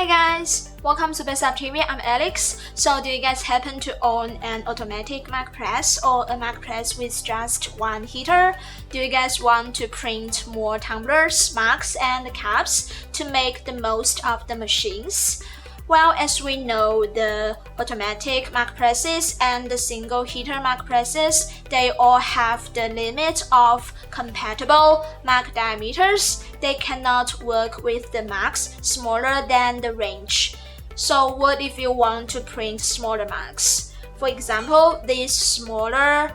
Hi guys, welcome to BestSub TV. I'm Alex. So do you guys happen to own an automatic Mac press or a Mac press with just one heater? Do you guys want to print more tumblers, mugs, and caps to make the most of the machines? Well, as we know, the automatic Mac presses and the single heater Mac presses, they all have the limit of compatible Mac diameters. They cannot work with the Macs smaller than the range. So what if you want to print smaller Macs? For example, this smaller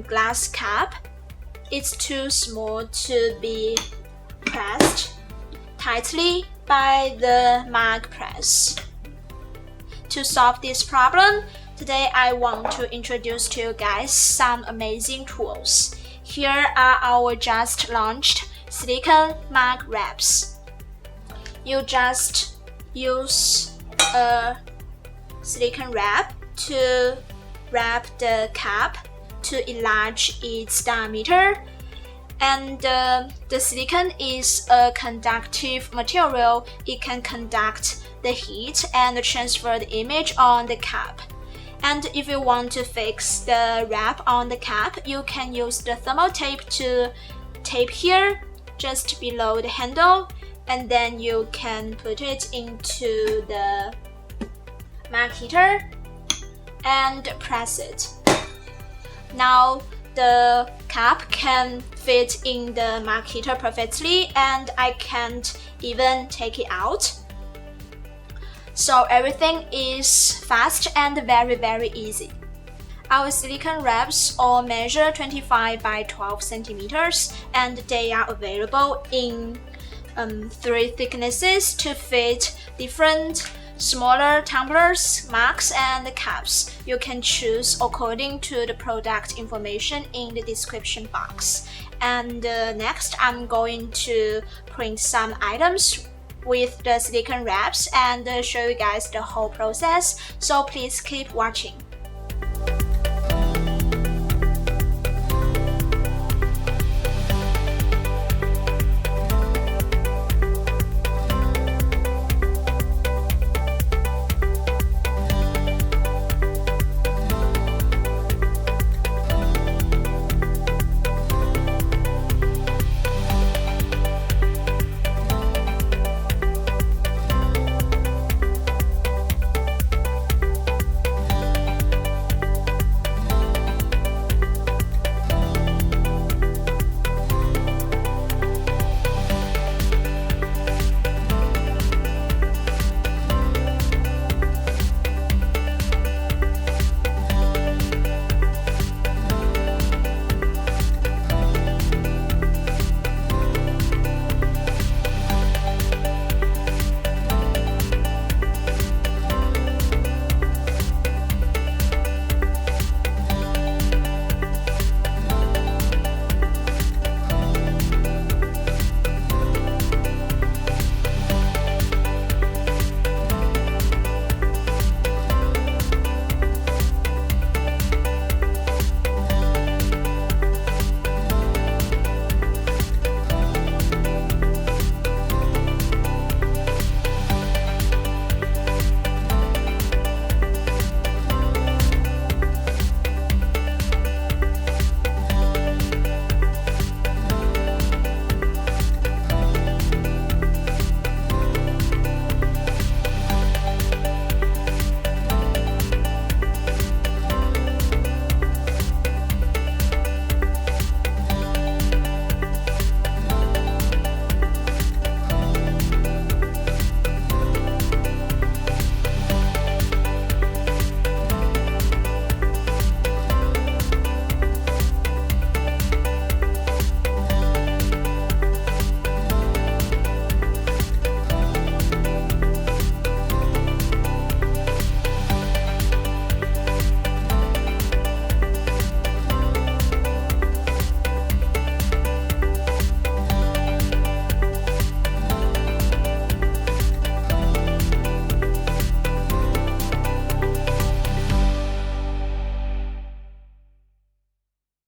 glass cap, it's too small to be pressed tightly by the Mac press. To solve this problem, today I want to introduce to you guys some amazing tools. Here are our just launched silicone Mac wraps. You just use a silicone wrap to wrap the cap to enlarge its diameter. And the silicone is a conductive material. It can conduct the heat and transfer the image on the cap. And if you want to fix the wrap on the cap, you can use the thermal tape to tape here, just below the handle, and then you can put it into the Mac heater and press it. Now the cap can fit in the Mac heater perfectly, and I can't even take it out. So everything is fast and very easy. Our silicone wraps all measure 25 by 12 centimeters, and they are available in 3 thicknesses to fit different smaller tumblers, mugs, and caps. You can choose according to the product information in the description box. And next, I'm going to print some items with the silicone wraps and show you guys the whole process. So please keep watching.